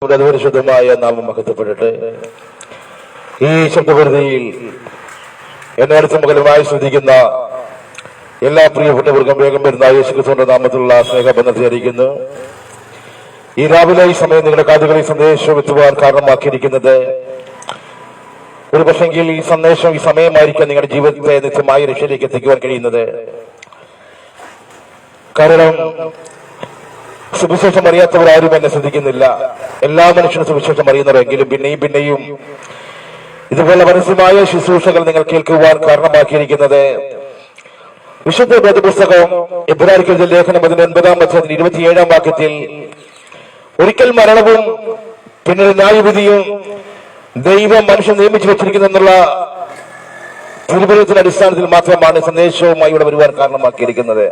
പരിശുദ്ധമായ നാമം മഹത്വപ്പെടട്ടെ. ഈ ശബ്ദപരിധിയിൽ എന്നെ അടുത്ത മകനുമായി ശ്രദ്ധിക്കുന്ന എല്ലാ പ്രിയപ്പെട്ടവർക്കും വേഗം വരുന്ന യേശുക്രിസ്തുവിന്റെ നാമത്തിലുള്ള സ്നേഹബന്ധത്തെ അറിയിക്കുന്നു. ഈ രാവിലെ ഈ സമയം നിങ്ങളുടെ കാതുകളിൽ സന്ദേശം എത്തുവാൻ കാരണമാക്കിയിരിക്കുന്നത് ഒരു പക്ഷെങ്കിൽ ഈ സന്ദേശം ഈ സമയമായിരിക്കും നിങ്ങളുടെ ജീവിതത്തെ നിത്യമായ രക്ഷയിലേക്ക് എത്തിക്കുവാൻ കഴിയുന്നത്. കാരണം സുവിശേഷം അറിയാത്തവരാരും എന്നെ ശ്രദ്ധിക്കുന്നില്ല. എല്ലാ മനുഷ്യരും സുവിശേഷം അറിയുന്നവരെങ്കിലും പിന്നെയും ഇതുപോലെ പരസ്യമായ ശുശ്രൂഷകൾ നിങ്ങൾ കേൾക്കുവാൻ കാരണമാക്കിയിരിക്കുന്നത് വിശുദ്ധ വേദപുസ്തകം എബ്രായർക്കെഴുതിയ ലേഖനം 19 27 വാക്യത്തിൽ ഒരിക്കൽ മരണവും പിന്നീട് ന്യായവിധിയും ദൈവം മനുഷ്യൻ നിയമിച്ചു വെച്ചിരിക്കുന്നെന്നുള്ള തിരുവചനത്തിന്റെ അടിസ്ഥാനത്തിൽ മാത്രമാണ് സന്ദേശവുമായി ഇവിടെ വരുവാൻ കാരണമാക്കിയിരിക്കുന്നത്.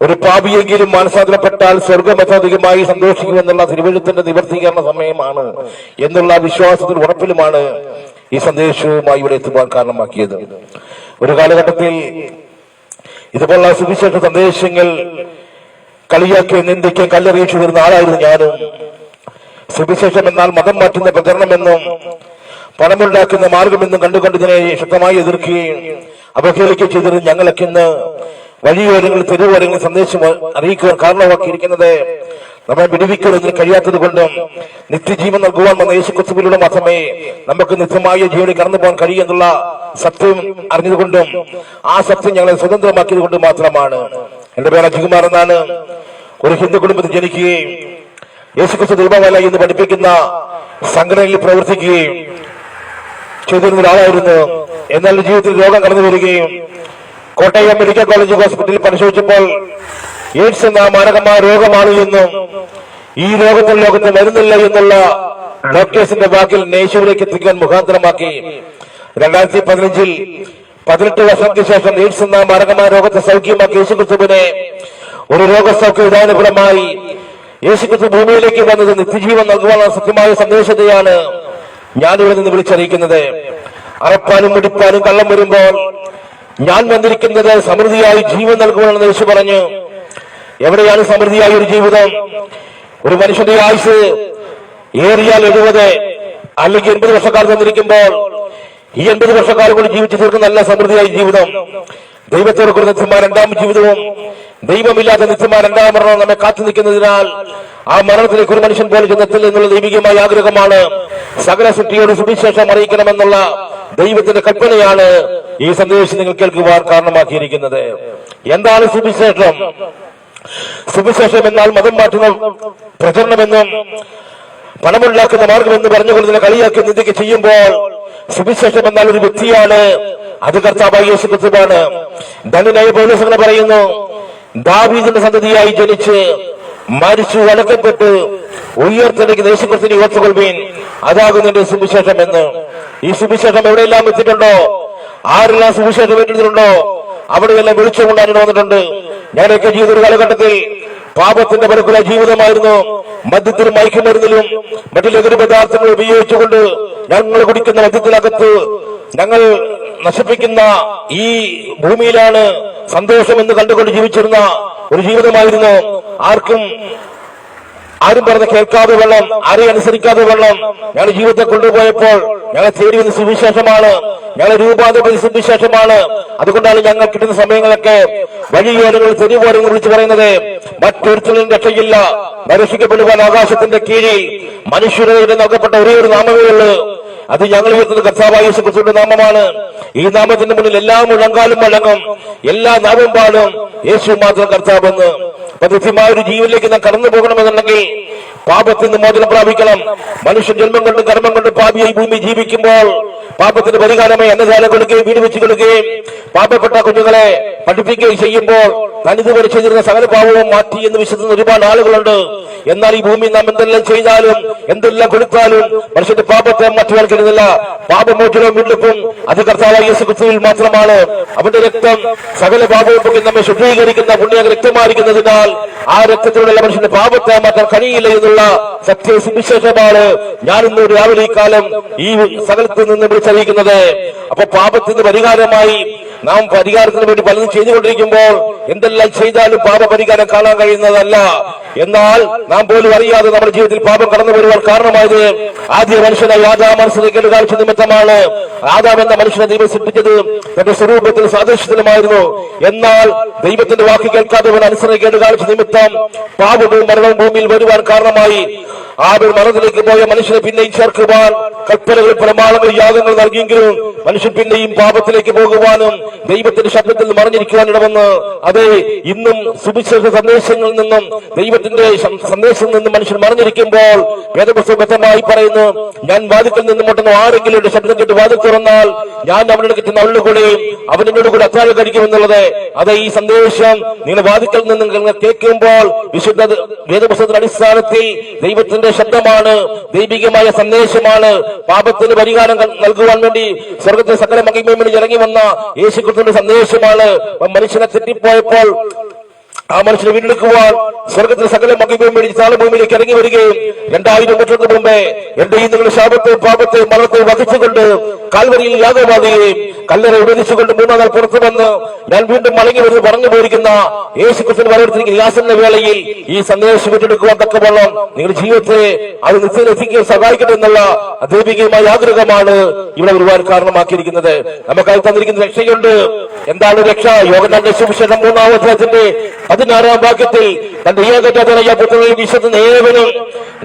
ഒരു പാപിയെങ്കിലും മാനസാന്തരപ്പെട്ടാൽ സ്വർഗം അത്യധികമായി സന്തോഷിക്കുമെന്നുള്ള തിരുവചനത്തിന്റെ നിവർത്തീകരണ സമയമാണ് എന്നുള്ള വിശ്വാസത്തിൽ ഉറപ്പിലുമാണ് ഈ സന്ദേശവുമായി ഇവിടെ എത്തുവാൻ കാരണമാക്കിയത്. ഒരു കാലഘട്ടത്തിൽ ഇതുപോലുള്ള സുവിശേഷ സന്ദേശങ്ങൾ കളിയാക്കി നിന്ദിക്കാൻ കല്ലെറിയിച്ചു വരുന്ന ആളായിരുന്നു ഞാനും. സുവിശേഷം എന്നാൽ മതം മാറ്റുന്ന പ്രചരണമെന്നും പണമുണ്ടാക്കുന്ന മാർഗമെന്നും കണ്ടുകൊണ്ട് ഇതിനെ ശക്തമായി എതിർക്കുകയും അവഹേളിക്കുകയും ചെയ്തിരുന്ന ഞങ്ങളൊക്കെ ഇന്ന് വഴിയോരങ്ങളിൽ തെരുവോരങ്ങളിൽ സന്ദേശം അറിയിക്കുവാൻ കാരണമാക്കിയിരിക്കുന്നത് നമ്മെ വിടുവിക്കുന്നതിന് കഴിയാത്തത് കൊണ്ടും നിത്യജീവൻ നൽകുവാൻ വന്ന യേശുക്രിസ്തുവിലൂടെ മാത്രമേ നമുക്ക് നിത്യമായ ജീവനിൽ കടന്നു പോകാൻ കഴിയുന്നുള്ള സത്യം അറിഞ്ഞതുകൊണ്ടും ആ സത്യം ഞങ്ങളെ സ്വതന്ത്രമാക്കിയത് കൊണ്ട് മാത്രമാണ്. എന്റെ പേര് അജികുമാർ എന്നാണ്. ഒരു ഹിന്ദു കുടുംബത്തിൽ ജനിക്കുകയും യേശുക്രിസ്തു ദൈവമല്ല എന്ന് പഠിപ്പിക്കുന്ന സംഘടനയിൽ പ്രവർത്തിക്കുകയും ചെയ്തിരുന്ന ഒരാളായിരുന്നു. എന്നാൽ ജീവിതത്തിൽ രോഗം കടന്നു വരികയും കോട്ടയം മെഡിക്കൽ കോളേജ് ഹോസ്പിറ്റലിൽ പരിശോധിച്ചപ്പോൾ എയ്ഡ്സ് എന്ന മാരകമായ രോഗമാണ് എന്നും ഈ ലോകത്ത് വരുന്നില്ല എന്നുള്ള ഡോക്ടേഴ്സിന്റെ വാക്കിൽ യേശുവിലേക്ക് എത്തിക്കാൻ മുഖാന്തരമാക്കി 2015 18 വർഷങ്ങൾക്ക് ശേഷം എയ്ഡ്സ് എന്ന മാരകമായ രോഗത്തെ സൗഖ്യമാക്കി യേശുക്രിസ്തുവിനെ ഒരു രോഗസൗഖ്യ വിധാനപരമായി യേശുക്രിസ്തു ഭൂമിയിലേക്ക് വന്നത് നിത്യജീവൻ നൽകുവാനുള്ള സത്യമായ സന്ദേശത്തെയാണ് ഞാനിവിടെ നിന്ന് വിളിച്ചറിയിക്കുന്നത്. അറപ്പാനും മുടിപ്പാനും കള്ളം വരുമ്പോൾ ഞാൻ വന്നിരിക്കുന്നത് സമൃദ്ധിയായി ജീവൻ നൽകുവാണെന്ന് യേശു പറഞ്ഞു. എവിടെയാണ് സമൃദ്ധിയായ ഒരു ജീവിതം? ഒരു മനുഷ്യന്റെ ആയുസ് ഏറിയാൽ 70 അല്ലെങ്കിൽ 80 വർഷക്കാലം തന്നിരിക്കുമ്പോൾ ഈ 80 വർഷക്കാലം കൂടി ജീവിച്ചു തീർക്കുന്ന നല്ല സമൃദ്ധിയായ ജീവിതം. ദൈവത്തോട് കൂടി നിത്യമായ രണ്ടാം ജീവിതവും ദൈവമില്ലാത്ത നിത്യമായ രണ്ടാം മരണവും നമ്മെ കാത്തു നിൽക്കുന്നതിനാൽ ആ മരണത്തിലേക്ക് ഒരു മനുഷ്യൻ പോലെ ചെന്നെത്തില്ല എന്നുള്ള ദൈവികമായ ആഗ്രഹമാണ് സകല സൃഷ്ടിയോട് സുവിശേഷം അറിയിക്കണമെന്നുള്ള ദൈവത്തിന്റെ കൽപ്പനയാണ് ഈ സന്ദേശം നിങ്ങൾ കേൾക്കുവാൻ കാരണമാക്കിയിരിക്കുന്നത്. എന്താണ് സുവിശേഷം? സുവിശേഷം എന്നാൽ മതം മാറ്റുന്ന പ്രചരണമെന്നും പണമുണ്ടാക്കുന്ന മാർഗമെന്ന് പറഞ്ഞുകൊണ്ട് ഇതിനെ കളിയാക്കി നിന്ദിക്ക് ചെയ്യുമ്പോൾ സുവിശേഷം എന്നാൽ ഒരു വ്യക്തിയാണ്. അത് കർത്താവായ യേശുക്രിസ്തുവാണ്. ധന്യനായ പൗലോസ് പറയുന്നു, ദാവീദിന്റെ സന്തതിയായി ജനിച്ച് മരിച്ചു അടക്കപ്പെട്ട് ഉയർത്തെടുക്കുന്ന യേശുക്രിസ്തുവിനെ ഓർത്തുകൊള്ളുവീൻ, അതാകുന്നു എന്റെ സുവിശേഷം എന്ന്. ഈ സുവിശേഷം എവിടെയെല്ലാം എത്തിയിട്ടുണ്ടോ, ആരെല്ലാം സുവിശേഷം ഏറ്റെടുത്തിട്ടുണ്ടോ അവിടെയെല്ലാം വെളിച്ചം കൊണ്ടാണ് വന്നിട്ടുണ്ട്. ഞാനൊക്കെ ജീവിത ഒരു കാലഘട്ടത്തിൽ പാപത്തിന്റെ പരക്കുല ജീവിതമായിരുന്നു. മദ്യത്തിലും മയക്കുമരുന്നിലും മറ്റു ലഹരി പദാർത്ഥങ്ങൾ ഉപയോഗിച്ചുകൊണ്ട് ഞങ്ങൾ കുടിക്കുന്ന മദ്യത്തിനകത്ത് ഞങ്ങൾ നശിപ്പിക്കുന്ന ഈ ഭൂമിയിലാണ് സന്തോഷം എന്ന് കണ്ടുകൊണ്ട് ജീവിച്ചിരുന്ന ഒരു ജീവിതമായിരുന്നു. ആരും പറഞ്ഞ് കേൾക്കാതെ വെള്ളം, ആരെയും അനുസരിക്കാതെ വെള്ളം ഞങ്ങളുടെ ജീവിതത്തെ കൊണ്ടുപോയപ്പോൾ ഞങ്ങളെ തേടി വന്ന സുവിശേഷമാണ്, ഞങ്ങളെ രൂപാന്തരപ്പെടുന്ന സുവിശേഷമാണ്. അതുകൊണ്ടാണ് ഞങ്ങൾ കിട്ടുന്ന സമയങ്ങളൊക്കെ വഴിയോരങ്ങൾ തെരുവോരങ്ങൾ വിളിച്ചു പറയുന്നത് മറ്റൊരുത്തരും രക്ഷയില്ല, രക്ഷിക്കപ്പെടുവാൻ ആകാശത്തിന്റെ കീഴിൽ മനുഷ്യരുടെ നൽകപ്പെട്ട ഒരേ ഒരു നാമമേ ഉള്ളൂ, അത് ഞങ്ങൾ ഉയർത്തുന്ന കർത്താവായ യേശുക്രിസ്തുവിന്റെ നാമമാണ്. ഈ നാമത്തിന്റെ മുന്നിൽ എല്ലാ മുഴങ്കാലും വഴങ്ങും, എല്ലാ നാമം പാടും യേശു മാത്രം കർത്താവെന്ന്. നിത്യമായ ഒരു ജീവനിലേക്ക് നാം കടന്നു പോകണമെന്നുണ്ടെങ്കിൽ പാപത്തിൽ നിന്ന് മോചനം പ്രാപിക്കണം. മനുഷ്യൻ ജന്മം കൊണ്ടും കർമ്മം കൊണ്ടും പാപിയായി ഭൂമി ജീവിക്കുമ്പോൾ പാപത്തിന് പരിഹാരമായി അന്നദാനം കൊടുക്കുകയും വീട് വെച്ച് കൊടുക്കുകയും പാപപ്പെട്ട കുഞ്ഞുങ്ങളെ പഠിപ്പിക്കുകയും ചെയ്യുമ്പോൾ തനിതുവരെ ചെയ്തിരുന്ന സകല പാപവും മാറ്റി എന്ന് വിശ്വസിക്കുന്ന ഒരുപാട് ആളുകളുണ്ട്. എന്നാൽ ഈ ഭൂമി നാം എന്തെല്ലാം ചെയ്താലും എന്തെല്ലാം കൊടുത്താലും മനുഷ്യന്റെ പാപത്തെ മാറ്റുവാൻ കഴിയുന്നില്ല. പാപമോചനവും വീണ്ടെടുപ്പും അത് കർത്താവായ യേശുക്രിസ്തുവിൽ മാത്രമാണ്. അവന്റെ രക്തം സകല പാപവും നമ്മെ ശുദ്ധീകരിക്കുന്ന പുണ്യ രക്തമായിരിക്കുന്നതിനാൽ ആ രക്തത്തിലുള്ള മനുഷ്യന്റെ പാപത്തെ മാറ്റാൻ കഴിയില്ല എന്നുള്ള സത്യ സുവിശേഷമാണ് ഞാൻ ഇന്ന് രാവിലെ ഈ കാലം ഈ സ്ഥലത്ത് നിന്ന് വിളിച്ചറിയിക്കുന്നത്. അപ്പൊ പാപത്തിന് പരിഹാരമായി നാം പരിഹാരത്തിന് വേണ്ടി പലതും ചെയ്തുകൊണ്ടിരിക്കുമ്പോൾ എന്തെല്ലാം ചെയ്താലും പാപ പരിഹാരം കാണാൻ കഴിയുന്നതല്ല. എന്നാൽ നാം പോലും അറിയാതെ നമ്മുടെ ജീവിതത്തിൽ പാപം കടന്നു വരുവാൻ കാരണമായത് ആദ്യ മനുഷ്യനായി ആദാം മനസ്സിനെ കേടുകാഴ്ച നിമിത്തമാണ്. ആദാം എന്ന മനുഷ്യനെ ദൈവം സൃഷ്ടിച്ചത് തന്റെ സ്വരൂപത്തിൽ സാദൃശ്യത്തിലുമായിരുന്നു. എന്നാൽ ദൈവത്തിന്റെ വാക്ക് കേൾക്കാതെ അനുസരണ കേടുകാഴ്ച നിമിത്തം പാപവും മരണവും ഭൂമിയിൽ വരുവാൻ കാരണമായി. ആബേൽ മരണത്തിലേക്ക് പോയ മനുഷ്യനെ പിന്നെയും ചേർക്കുവാൻ കൽപ്പനകളും പ്രമാണങ്ങളും യാഗങ്ങൾ നൽകിയെങ്കിലും മനുഷ്യൻ പിന്നെയും പാപത്തിലേക്ക് പോകുവാനും ദൈവത്തിന്റെ ശബ്ദത്തിൽ മറിഞ്ഞിരിക്കുവാൻ ഇടവന്ന്. അതെ, ഇന്നും സുവിശേഷ സന്ദേശങ്ങളിൽ നിന്നും ദൈവത്തിന്റെ സന്ദേശത്തിൽ നിന്നും മനുഷ്യൻ മറിഞ്ഞിരിക്കുമ്പോൾ വേദപുസ്തകം വ്യക്തമായി പറയുന്നു, ഞാൻ വാതിക്കൽ നിന്നും മുട്ടുന്ന ആരെങ്കിലും എന്റെ ശബ്ദം കേട്ട് വാതിൽ തുറന്നാൽ ഞാൻ അവനോട് കിട്ടുന്ന അവളുടെ കൂടെയും അവൻ എന്നോട് കൂടെ അത്താഴം കഴിക്കുമെന്നുള്ളത്. അതെ, ഈ സന്ദേശം നിങ്ങൾ വാതിക്കൽ നിന്നും കേൾക്കുമ്പോൾ വിശുദ്ധ വേദപുസ്തകത്തിന്റെ അടിസ്ഥാനത്തിൽ ദൈവത്തിന്റെ ശബ്ദമാണ്, ദൈവികമായ സന്ദേശമാണ്. പാപത്തിന് പരിഹാരം നൽകുവാൻ വേണ്ടി സ്വർഗത്തെ സകല മഹിമയും വേണ്ടി ഇറങ്ങി വന്ന യേശുക്രിസ്തുവിന്റെ സന്ദേശമാണ്. മനുഷ്യനെ തെറ്റിപ്പോയപ്പോൾ ആ മനുഷ്യനെ വീണ്ടെടുക്കുവാൻ സ്വർഗത്തിൽ സകല മഹിമയും വേണ്ടി താളഭൂമിയിലേക്ക് ഇറങ്ങി വരികയും 2000 വർഷത്തിന് മുമ്പേ എന്റെ ഈ നിങ്ങളുടെ ശാപത്തെയും പാപത്തെയും മരണത്തെയും വഹിച്ചുകൊണ്ട് കാൽവരിയിൽ യാഗമാകുകയും കല്ലറ ഉപേക്ഷിച്ചുകൊണ്ട് 3-ാം നാൾ പുറത്തു വന്ന് ഞാൻ വീണ്ടും മടങ്ങി വരുന്നത് പറഞ്ഞു പോയിരിക്കുന്ന യേശുക്രിസ്തു വരവിടുത്തിരിക്കുന്ന യാസന വേളയിൽ ഈ സന്ദേശം ഏറ്റെടുക്കുവാൻ തക്കവണ്ണം നിങ്ങളുടെ ജീവിതത്തെ അത് നിശ്ചയിക്കാൻ സഹായിക്കട്ടെ എന്നുള്ള ദൈവികമായ ആഗ്രഹമാണ് ഇവിടെ ഒരുപാട് കാരണമാക്കിയിരിക്കുന്നത്. നമുക്കായി തന്നിരിക്കുന്ന രക്ഷയുണ്ട്. എന്താണ് രക്ഷ? യോഹന്നാന്റെ സുവിശേഷം 3-ാം അധ്യായത്തിന്റെ 16-ാം വാക്യത്തിൽ തന്റെ ഏകജാതനായ പുത്രനിൽ വിശ്വസിക്കുന്ന ഏവനും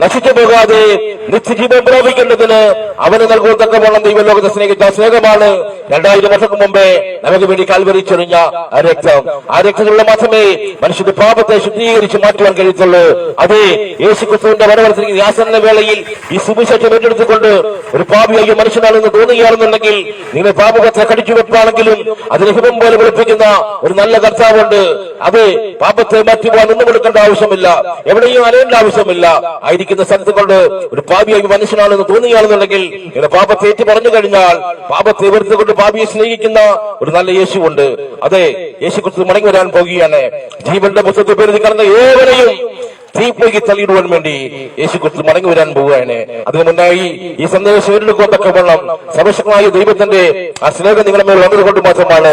നശിച്ചു പോകാതെ നിത്യജീവൻ പ്രാപിക്കേണ്ടതിന് അവന് നൽകുവാൻ തക്കവണ്ണം ദൈവലോകത്തെ സ്നേഹിച്ച സ്നേഹമാണ് 2000 വർഷങ്ങൾക്ക് മുമ്പേ നമുക്ക് വേണ്ടി കാൽവരി ചൊരിഞ്ഞ ആ രക്തം. ആ രക്തത്തിലൂടെ മാത്രമേ മനുഷ്യന്റെ പാപത്തെ ശുദ്ധീകരിച്ച് മാറ്റുവാൻ കഴിയത്തുള്ളൂ. അതെ, യേശുക്രിസ്തുവിന്റെ വരവറിച്ചിരിക്കുന്ന യാസന വേളയിൽ ഈ സുവിശേഷം ഏറ്റെടുത്തുകൊണ്ട് ഒരു പാപിയായ മനുഷ്യനാണെന്ന് തോന്നുകയാണെന്നുണ്ടെങ്കിൽ നിങ്ങൾ പാപത്തെ കടിച്ചു വെപ്പാണെങ്കിലും അതിന് ഹിമം പോലെ വെളുപ്പിക്കുന്ന ഒരു നല്ല കർത്താവുണ്ട്. അതെ, പാപത്തെ മാറ്റുവാൻ ഒന്നും കൊടുക്കേണ്ട ആവശ്യമില്ല, എവിടെയും അലയേണ്ട ആവശ്യമില്ല. ആയിരിക്കുന്ന സ്ഥലത്ത് കൊണ്ട് ഒരു പാപിയായി മനുഷ്യനാണെന്ന് തോന്നുകയാണെന്നുണ്ടെങ്കിൽ ഇങ്ങനെ പാപത്തെ ഏറ്റു പറഞ്ഞു കഴിഞ്ഞാൽ പാപത്തെ വെറുത്തുകൊണ്ട് പാപിയെ സ്നേഹിക്കുന്ന ഒരു നല്ല യേശുവുണ്ട്. അതെ, യേശുക്രിസ്തു മടങ്ങി വരാൻ പോകുകയാണ്. ജീവന്റെ പുസ്തകത്തിൽ പേര് കടന്ന ഏവരെയും തീപ്പൊയ്ക്ക് തള്ളിയിടുവാൻ വേണ്ടി യേശുക്രിസ്തു മടങ്ങി വരാൻ പോവുകയാണ്. അതിനു മുന്നായി ഈ സന്ദേശം ഏറ്റെടുക്കാൻ തക്കവണ്ണം സർവശക്തനായ ദൈവത്തിന്റെ ആ സ്നേഹം നിങ്ങളുടെ മേൽ വന്നതുകൊണ്ട് മാത്രമാണ്